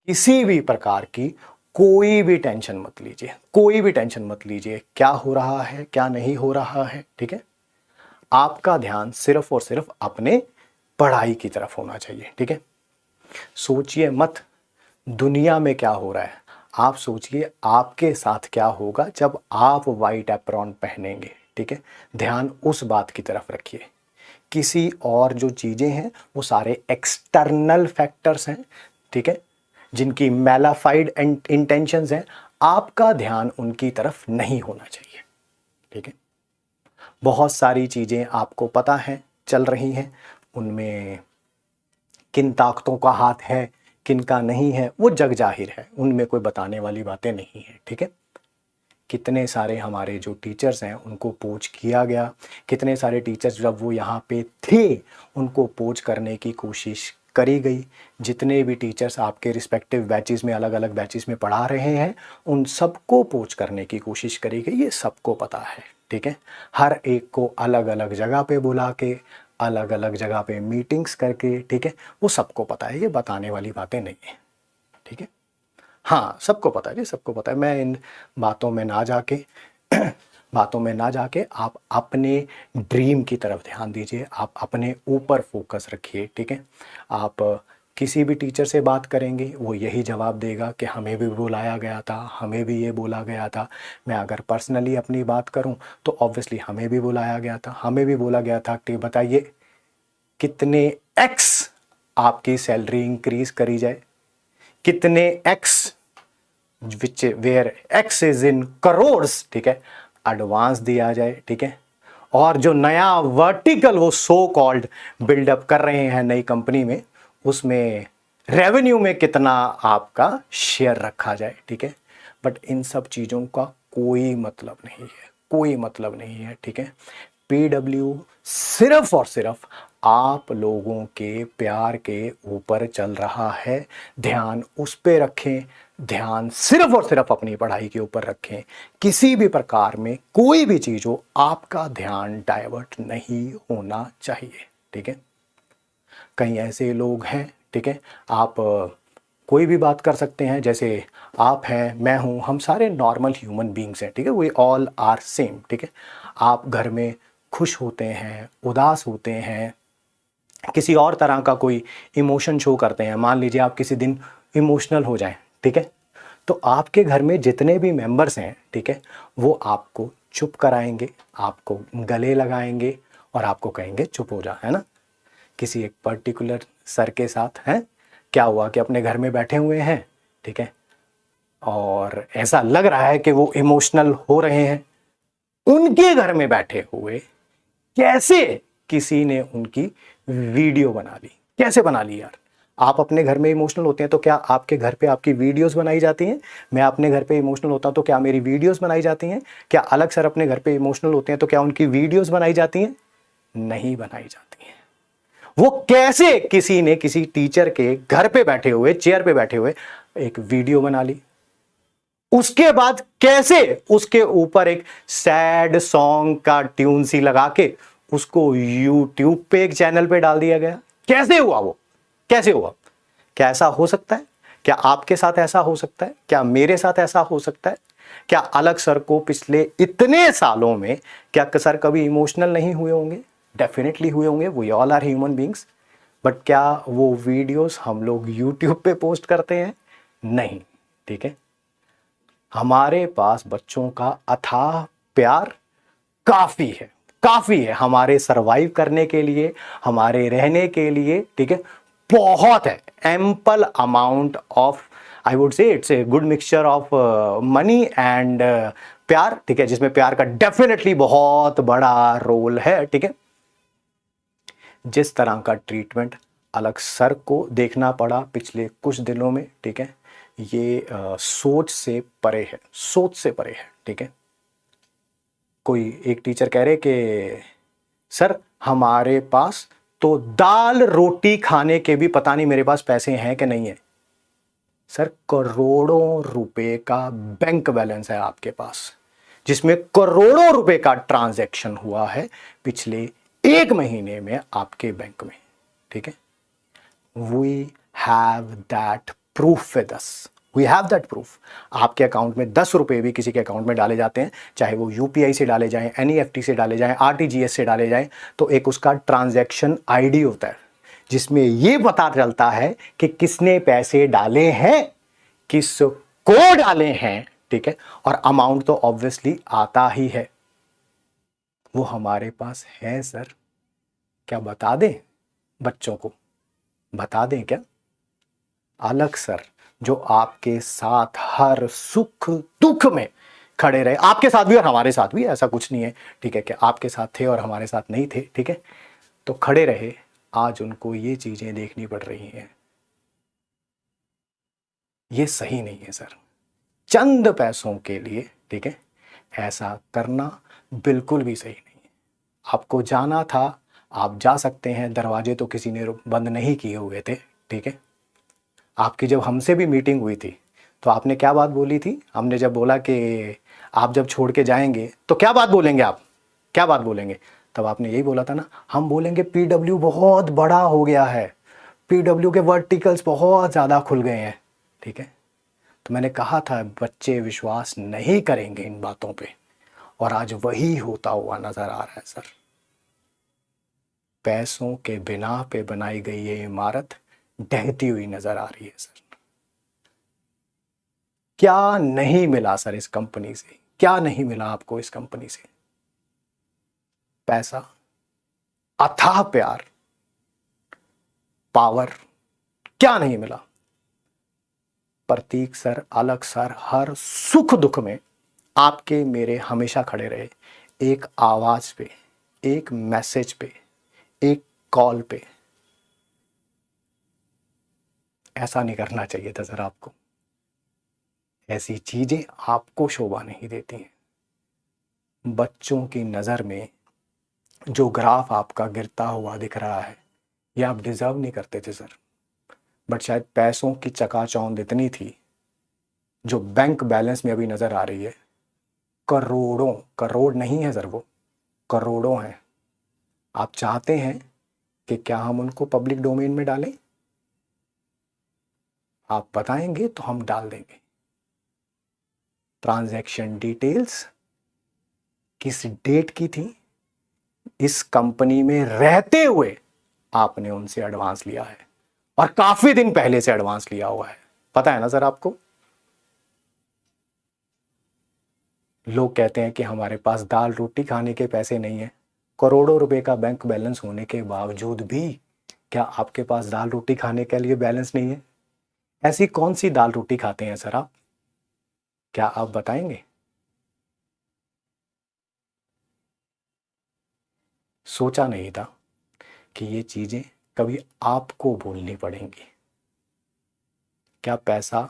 किसी भी प्रकार की कोई भी टेंशन मत लीजिए, कोई भी टेंशन मत लीजिए क्या हो रहा है क्या नहीं हो रहा है, ठीक है। आपका ध्यान सिर्फ और सिर्फ अपने पढ़ाई की तरफ होना चाहिए, ठीक है। सोचिए मत दुनिया में क्या हो रहा है, आप सोचिए आपके साथ क्या होगा जब आप वाइट एप्रॉन पहनेंगे, ठीक है। ध्यान उस बात की तरफ रखिए। किसी और जो चीजें हैं वो सारे एक्सटर्नल फैक्टर्स हैं, ठीक है, जिनकी मैलाफाइड इंटेंशंस हैं। आपका ध्यान उनकी तरफ नहीं होना चाहिए, ठीक है। बहुत सारी चीजें आपको पता है चल रही हैं, उनमें किन ताकतों का हाथ है किन का नहीं है वो जग जाहिर है, उनमें कोई बताने वाली बातें नहीं है, ठीक है। कितने सारे हमारे जो टीचर्स हैं उनको पोच किया गया, कितने सारे टीचर्स जब वो यहाँ पे थे उनको पोच करने की कोशिश करी गई। जितने भी टीचर्स आपके रिस्पेक्टिव बैचेस में अलग अलग बैचेस में पढ़ा रहे हैं उन सबको पोच करने की कोशिश करी गई, ये सबको पता है, ठीक है। हर एक को अलग अलग जगह पे बुला के अलग अलग जगह पे मीटिंग्स करके, ठीक है, वो सबको पता है, ये बताने वाली बातें नहीं है, ठीक है। हाँ सबको पता है जी, सबको पता है। मैं इन बातों में ना जाके बातों में ना जाके आप अपने ड्रीम की तरफ ध्यान दीजिए, आप अपने ऊपर फोकस रखिए, ठीक है। आप किसी भी टीचर से बात करेंगे वो यही जवाब देगा कि हमें भी बुलाया गया था, हमें भी ये बोला गया था। मैं अगर पर्सनली अपनी बात करूं तो ऑब्वियसली हमें भी बुलाया गया था, हमें भी बोला गया था कि बताइए कितने एक्स आपकी सैलरी इंक्रीज करी जाए, कितने X which where X is in crores, ठीक है, एडवांस दिया जाए, ठीक है। और जो नया वर्टिकल वो सो कॉल्ड बिल्डअप कर रहे हैं नई कंपनी में, उसमें रेवेन्यू में कितना आपका शेयर रखा जाए, ठीक है। बट इन सब चीज़ों का कोई मतलब नहीं है, कोई मतलब नहीं है, ठीक है। PW सिर्फ और सिर्फ आप लोगों के प्यार के ऊपर चल रहा है। ध्यान उस पे रखें, ध्यान सिर्फ और सिर्फ अपनी पढ़ाई के ऊपर रखें। किसी भी प्रकार में कोई भी चीज हो आपका ध्यान डाइवर्ट नहीं होना चाहिए, ठीक है। कई ऐसे लोग हैं, ठीक है, आप कोई भी बात कर सकते हैं, जैसे आप हैं मैं हूं, हम सारे नॉर्मल ह्यूमन बींग्स हैं, ठीक है, वी ऑल आर सेम, ठीक है। आप घर में खुश होते हैं, उदास होते हैं, किसी और तरह का कोई इमोशन शो करते हैं, मान लीजिए आप किसी दिन इमोशनल हो जाएं, ठीक है, तो आपके घर में जितने भी मेंबर्स हैं, ठीक है, वो आपको चुप कराएंगे, आपको गले लगाएंगे और आपको कहेंगे चुप हो जा, है ना। किसी एक पर्टिकुलर सर के साथ हैं, क्या हुआ कि अपने घर में बैठे हुए हैं, ठीक है, और ऐसा लग रहा है कि वो इमोशनल हो रहे हैं, उनके घर में बैठे हुए कैसे किसी ने उनकी वीडियो बना ली, कैसे बना ली यार। आप अपने घर में इमोशनल होते हैं तो क्या आपके घर पे आपकी वीडियोस बनाई जाती हैं? मैं अपने घर पे इमोशनल होता हूं तो क्या मेरी वीडियोस बनाई जाती हैं? क्या अलग सर अपने घर पे इमोशनल होते हैं तो क्या उनकी वीडियोस बनाई जाती हैं? नहीं बनाई जाती हैं। वो कैसे किसी ने किसी टीचर के घर पे बैठे हुए चेयर पे बैठे हुए एक वीडियो बना ली, उसके बाद कैसे उसके ऊपर एक सैड सॉन्ग का ट्यून सी लगा के उसको यूट्यूब पे एक चैनल पे डाल दिया गया। कैसे हुआ वो, कैसे हुआ? क्या ऐसा हो सकता है? क्या आपके साथ ऐसा हो सकता है? क्या मेरे साथ ऐसा हो सकता है? क्या अलग सर को पिछले इतने सालों में क्या सर कभी इमोशनल नहीं हुए होंगे? डेफिनेटली हुए होंगे, we all are human beings. But क्या वो वीडियोस हम लोग यूट्यूब पे पोस्ट करते हैं? नहीं, ठीक है। हमारे पास बच्चों का अथाह प्यार काफी है, काफी है हमारे सरवाइव करने के लिए, हमारे रहने के लिए, ठीक है, बहुत है। Ample amount of, I would say it's a good mixture of money and प्यार, ठीक है, जिसमें प्यार का डेफिनेटली बहुत बड़ा रोल है, ठीक है। जिस तरह का ट्रीटमेंट अलग सर को देखना पड़ा पिछले कुछ दिनों में, ठीक है, ये सोच से परे है, सोच से परे है, ठीक है। कोई एक टीचर कह रहे कि सर हमारे पास तो दाल रोटी खाने के भी पता नहीं मेरे पास पैसे हैं कि नहीं है। सर करोड़ों रुपए का बैंक बैलेंस है आपके पास, जिसमें करोड़ों रुपए का ट्रांजैक्शन हुआ है पिछले 1 महीने में आपके बैंक में, ठीक है। We have that proof with us, we have that proof. आपके अकाउंट में 10 रुपए भी किसी के अकाउंट में डाले जाते हैं, चाहे वो यूपीआई से डाले जाएं, एनईएफटी से डाले जाएं, आरटीजीएस से डाले जाएं, तो एक उसका ट्रांजैक्शन आईडी होता है जिसमें ये पता चलता है कि किसने पैसे डाले हैं, किस को डाले हैं, ठीक है। और अमाउंट तो ऑब्वियसली आता ही है, वो हमारे पास है सर। क्या बता दें बच्चों को, बता दें क्या? अलग सर, जो आपके साथ हर सुख दुख में खड़े रहे, आपके साथ भी और हमारे साथ भी, ऐसा कुछ नहीं है, ठीक है, कि आपके साथ थे और हमारे साथ नहीं थे, ठीक है, तो खड़े रहे। आज उनको ये चीजें देखनी पड़ रही हैं, ये सही नहीं है सर। चंद पैसों के लिए, ठीक है, ऐसा करना बिल्कुल भी सही नहीं है। आपको जाना था, आप जा सकते हैं, दरवाजे तो किसी ने बंद नहीं किए हुए थे, ठीक है। आपकी जब हमसे भी मीटिंग हुई थी तो आपने क्या बात बोली थी? हमने जब बोला कि आप जब छोड़ के जाएंगे तो क्या बात बोलेंगे, आप क्या बात बोलेंगे, तब आपने यही बोला था ना, हम बोलेंगे पीडब्ल्यू बहुत बड़ा हो गया है, पीडब्ल्यू के वर्टिकल्स बहुत ज़्यादा खुल गए हैं, ठीक है। तो मैंने कहा था बच्चे विश्वास नहीं करेंगे इन बातों पे, और आज वही होता हुआ नजर आ रहा है सर। पैसों के बिना पे बनाई गई ये इमारत ढहती हुई नजर आ रही है सर। क्या नहीं मिला सर इस कंपनी से, क्या नहीं मिला आपको इस कंपनी से? पैसा, अथाह प्यार, पावर, क्या नहीं मिला? प्रतीक सर, अलग सर, हर सुख दुख में आपके मेरे हमेशा खड़े रहे, एक आवाज पे, एक मैसेज पे, एक कॉल पे। ऐसा नहीं करना चाहिए था सर आपको, ऐसी चीजें आपको शोभा नहीं देती हैं। बच्चों की नजर में जो ग्राफ आपका गिरता हुआ दिख रहा है, ये आप डिजर्व नहीं करते थे सर, बट शायद पैसों की चकाचौंध इतनी थी जो बैंक बैलेंस में अभी नजर आ रही है, करोड़ों, करोड़ नहीं है सर, वो करोड़ों हैं। आप चाहते हैं कि क्या हम उनको पब्लिक डोमेन में डालें? आप बताएंगे तो हम डाल देंगे। ट्रांजैक्शन डिटेल्स किस डेट की थी, इस कंपनी में रहते हुए आपने उनसे एडवांस लिया है, और काफी दिन पहले से एडवांस लिया हुआ है, पता है ना सर आपको। लोग कहते हैं कि हमारे पास दाल रोटी खाने के पैसे नहीं है, करोड़ों रुपए का बैंक बैलेंस होने के बावजूद भी क्या आपके पास दाल रोटी खाने के लिए बैलेंस नहीं है? ऐसी कौन सी दाल रोटी खाते हैं सर आप, क्या आप बताएंगे? सोचा नहीं था कि ये चीजें कभी आपको बोलनी पड़ेंगी। क्या पैसा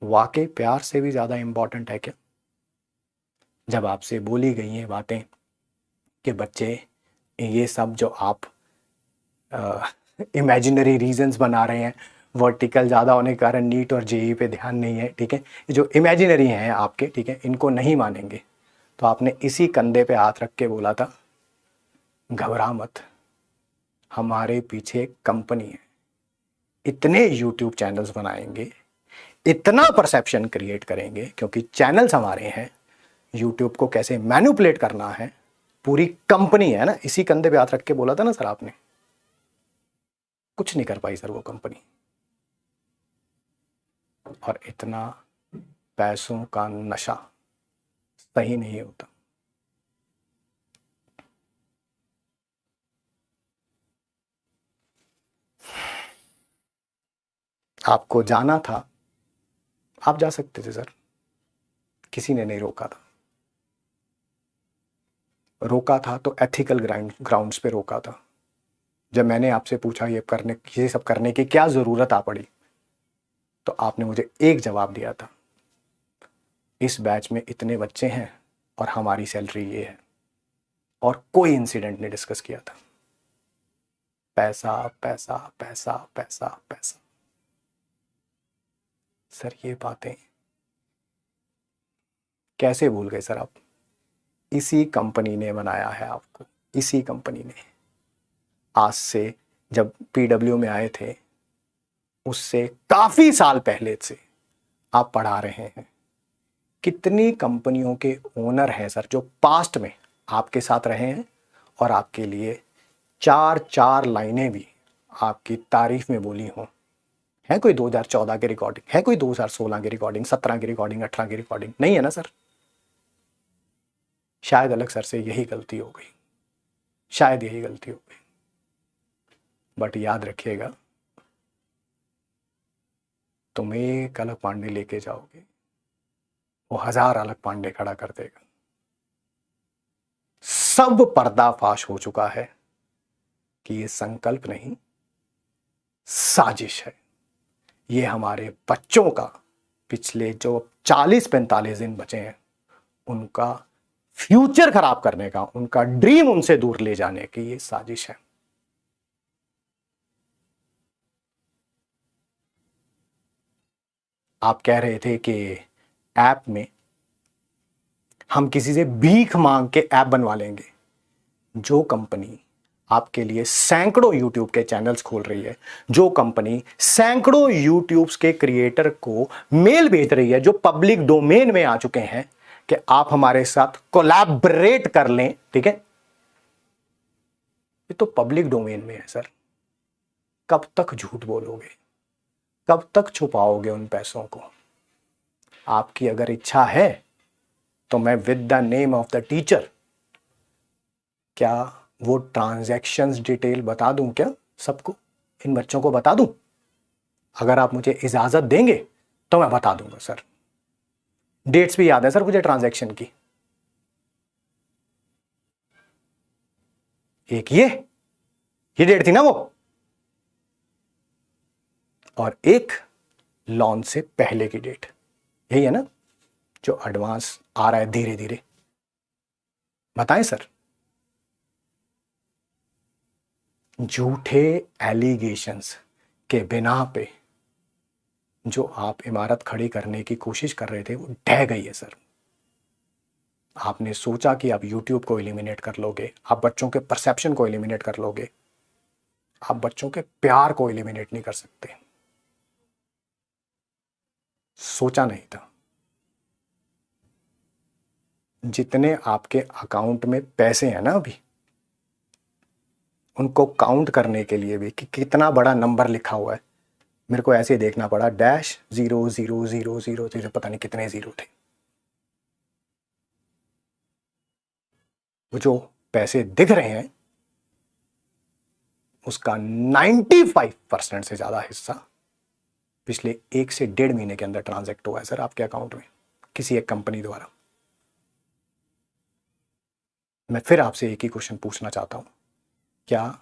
वाकई प्यार से भी ज्यादा इंपॉर्टेंट है क्या? जब आपसे बोली गई हैं बातें कि बच्चे, ये सब जो आप इमेजिनरी रीजंस बना रहे हैं, वर्टिकल ज़्यादा होने के कारण नीट और जेई पे ध्यान नहीं है, ठीक है, जो इमेजिनरी हैं आपके, ठीक है, इनको नहीं मानेंगे, तो आपने इसी कंधे पे हाथ रख के बोला था घबरा मत, हमारे पीछे एक कंपनी है, इतने यूट्यूब चैनल्स बनाएंगे, इतना परसेप्शन क्रिएट करेंगे, क्योंकि चैनल्स हमारे हैं, यूट्यूब को कैसे मैनिपुलेट करना है पूरी कंपनी है ना, इसी कंधे पे हाथ रख के बोला था ना सर आपने। कुछ नहीं कर पाई सर वो कंपनी, और इतना पैसों का नशा सही नहीं होता। आपको जाना था, आप जा सकते थे सर, किसी ने नहीं रोका था। रोका था तो एथिकल ग्राउंड्स पे रोका था। जब मैंने आपसे पूछा ये सब करने की क्या जरूरत आ पड़ी, तो आपने मुझे एक जवाब दिया था, इस बैच में इतने बच्चे हैं और हमारी सैलरी ये है, और कोई इंसिडेंट नहीं डिस्कस किया था। पैसा पैसा पैसा पैसा पैसा, सर ये बातें कैसे भूल गए सर आप? इसी कंपनी ने बनाया है आपको, इसी कंपनी ने। आज से जब पीडब्ल्यू में आए थे उससे काफी साल पहले से आप पढ़ा रहे हैं। कितनी कंपनियों के ओनर हैं सर जो पास्ट में आपके साथ रहे हैं और आपके लिए चार चार लाइनें भी आपकी तारीफ में बोली हों। है कोई 2014 की रिकॉर्डिंग, है कोई 2016 की रिकॉर्डिंग, 17 की रिकॉर्डिंग, 18 की रिकॉर्डिंग? नहीं है ना सर। शायद अलग सर से यही गलती हो गई, शायद यही गलती हो गई। बट याद रखिएगा, तुम एक अलग पांडे लेके जाओगे, वो 1000 अलग पांडे खड़ा कर देगा। सब पर्दाफाश हो चुका है कि ये संकल्प नहीं, साजिश है। ये हमारे बच्चों का पिछले जो 40-45 दिन बचे हैं उनका फ्यूचर खराब करने का, उनका ड्रीम उनसे दूर ले जाने की ये साजिश है। आप कह रहे थे कि ऐप में हम किसी से भीख मांग के ऐप बनवा लेंगे। जो कंपनी आपके लिए सैकड़ों यूट्यूब के चैनल्स खोल रही है, जो कंपनी सैकड़ों यूट्यूब के क्रिएटर को मेल भेज रही है जो पब्लिक डोमेन में आ चुके हैं कि आप हमारे साथ कोलैबोरेट कर लें, ठीक है, ये तो पब्लिक डोमेन में है सर। कब तक झूठ बोलोगे, कब तक छुपाओगे उन पैसों को? आपकी अगर इच्छा है तो मैं with the name of the teacher क्या वो ट्रांजैक्शंस डिटेल बता दूं क्या सबको, इन बच्चों को बता दूं? अगर आप मुझे इजाजत देंगे तो मैं बता दूंगा सर। डेट्स भी याद है सर मुझे ट्रांजैक्शन की। एक ये डेट थी ना वो, और एक लॉन्च से पहले की डेट, यही है ना जो एडवांस आ रहा है धीरे धीरे। बताएं सर। झूठे एलिगेशंस के बिना पे जो आप इमारत खड़ी करने की कोशिश कर रहे थे वो ढह गई है सर। आपने सोचा कि आप YouTube को एलिमिनेट कर लोगे, आप बच्चों के परसेप्शन को एलिमिनेट कर लोगे, आप बच्चों के प्यार को एलिमिनेट नहीं कर सकते। सोचा नहीं था। जितने आपके अकाउंट में पैसे हैं ना अभी, उनको काउंट करने के लिए भी कि कितना बड़ा नंबर लिखा हुआ है, मेरे को ऐसे ही देखना पड़ा, -00000 पता नहीं कितने जीरो थे। वो जो पैसे दिख रहे हैं उसका 95% से ज्यादा हिस्सा पिछले 1 से 1.5 महीने के अंदर ट्रांजैक्ट हुआ है सर आपके अकाउंट में किसी एक कंपनी द्वारा। मैं फिर आपसे एक ही क्वेश्चन पूछना चाहता हूं, क्या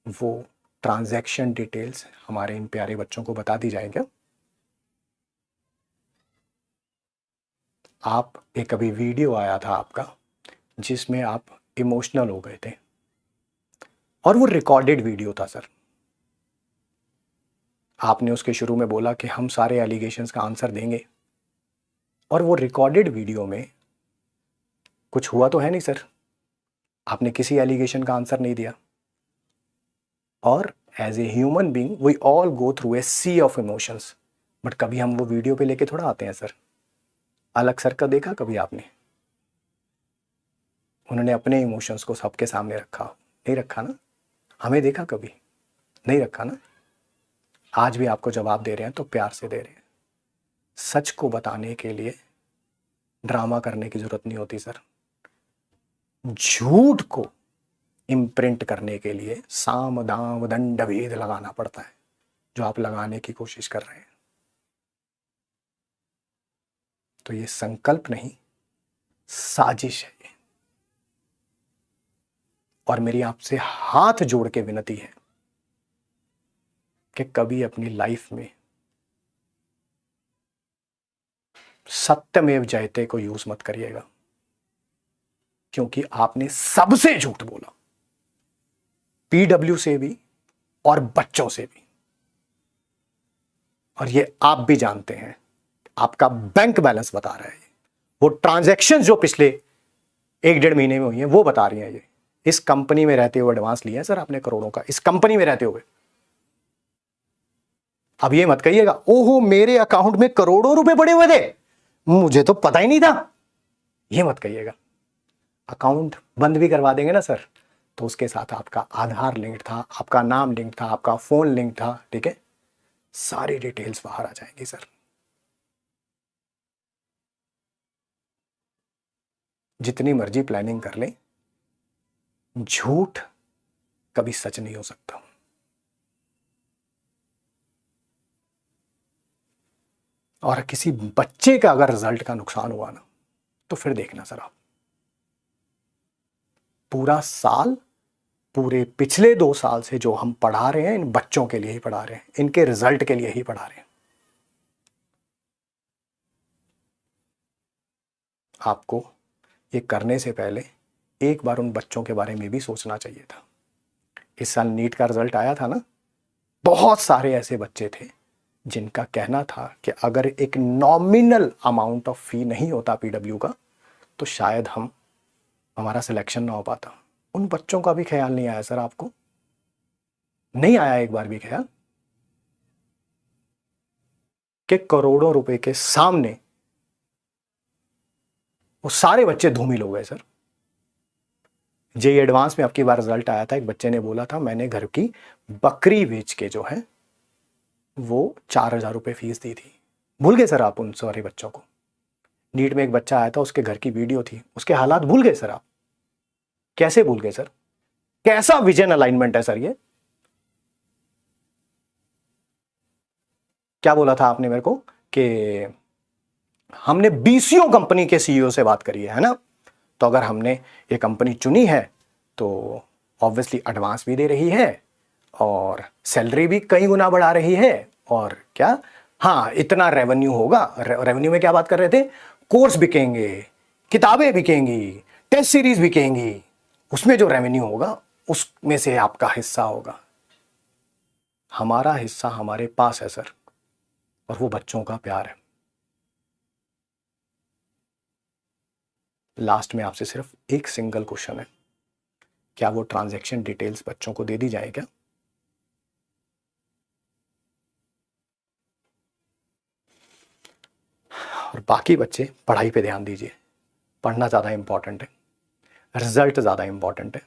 वो ट्रांजैक्शन डिटेल्स हमारे इन प्यारे बच्चों को बता दी जाए क्या? आप एक अभी वीडियो आया था आपका जिसमें आप इमोशनल हो गए थे और वो रिकॉर्डेड वीडियो था सर। आपने उसके शुरू में बोला कि हम सारे एलिगेशंस का आंसर देंगे, और वो रिकॉर्डेड वीडियो में कुछ हुआ तो है नहीं सर, आपने किसी एलिगेशन का आंसर नहीं दिया। और as a human being we all go through a sea of emotions, but कभी हम वो वीडियो पे लेके थोड़ा आते हैं सर। अलग सर का देखा कभी आपने? उन्होंने अपने इमोशंस को सबके सामने रखा? नहीं रखा ना। हमें देखा कभी? नहीं रखा ना। आज भी आपको जवाब दे रहे हैं तो प्यार से दे रहे हैं। सच को बताने के लिए ड्रामा करने की जरूरत नहीं होती सर। झूठ को इम्प्रिंट करने के लिए साम दाम दंड भेद लगाना पड़ता है, जो आप लगाने की कोशिश कर रहे हैं। तो ये संकल्प नहीं, साजिश है ये। और मेरी आपसे हाथ जोड़ के विनती है कि कभी अपनी लाइफ में सत्यमेव जयते को यूज मत करिएगा, क्योंकि आपने सबसे झूठ बोला, पीडब्ल्यू से भी और बच्चों से भी। और ये आप भी जानते हैं, आपका बैंक बैलेंस बता रहा है, वो ट्रांजैक्शन जो पिछले 1-1.5 महीने में हुई है वो बता रही है। ये इस कंपनी में रहते हुए एडवांस लिया है सर आपने करोड़ों का, इस कंपनी में रहते हुए। अब ये मत कहिएगा ओहो मेरे अकाउंट में करोड़ों रुपए पड़े हुए थे, मुझे तो पता ही नहीं था, ये मत कहिएगा। अकाउंट बंद भी करवा देंगे ना सर, तो उसके साथ आपका आधार लिंक था, आपका नाम लिंक था, आपका फोन लिंक था, ठीक है, सारी डिटेल्स बाहर आ जाएंगी सर। जितनी मर्जी प्लानिंग कर लें, झूठ कभी सच नहीं हो सकता। और किसी बच्चे का अगर रिजल्ट का नुकसान हुआ ना, तो फिर देखना सर आप, पूरा साल, पूरे पिछले 2 साल से जो हम पढ़ा रहे हैं इन बच्चों के लिए ही पढ़ा रहे हैं, इनके रिजल्ट के लिए ही पढ़ा रहे हैं। आपको ये करने से पहले एक बार उन बच्चों के बारे में भी सोचना चाहिए था। इस साल नीट का रिजल्ट आया था ना, बहुत सारे ऐसे बच्चे थे जिनका कहना था कि अगर एक नॉमिनल अमाउंट ऑफ फी नहीं होता पीडब्ल्यू का, तो शायद हमारा सिलेक्शन ना हो पाता। उन बच्चों का भी ख्याल नहीं आया सर, आपको नहीं आया एक बार भी ख्याल कि करोड़ों रुपए के सामने वो सारे बच्चे धूमिल हो गए सर। जेई एडवांस में आपकी बार रिजल्ट आया था, एक बच्चे ने बोला था मैंने घर की बकरी बेच के जो है वो 4,000 रुपये फीस दी थी। भूल गए सर आप उन सारे बच्चों को? नीट में एक बच्चा आया था, उसके घर की वीडियो थी, उसके हालात भूल गए सर आप? कैसे भूल गए सर? कैसा विजन अलाइनमेंट है सर ये? क्या बोला था आपने मेरे को कि हमने बीसीओ कंपनी के सीईओ से बात करी है ना, तो अगर हमने ये कंपनी चुनी है तो ऑब्वियसली एडवांस भी दे रही है और सैलरी भी कई गुना बढ़ा रही है, और क्या, हाँ इतना रेवेन्यू होगा। रेवेन्यू में क्या बात कर रहे थे? कोर्स बिकेंगे, किताबें बिकेंगी, टेस्ट सीरीज बिकेंगी, उसमें जो रेवेन्यू होगा उसमें से आपका हिस्सा होगा। हमारा हिस्सा हमारे पास है सर, और वो बच्चों का प्यार है। लास्ट में आपसे सिर्फ एक सिंगल क्वेश्चन है, क्या वो ट्रांजैक्शन डिटेल्स बच्चों को दे दी जाए क्या? और बाकी बच्चे पढ़ाई पे ध्यान दीजिए, पढ़ना ज़्यादा इंपॉर्टेंट है, रिजल्ट ज़्यादा इंपॉर्टेंट है।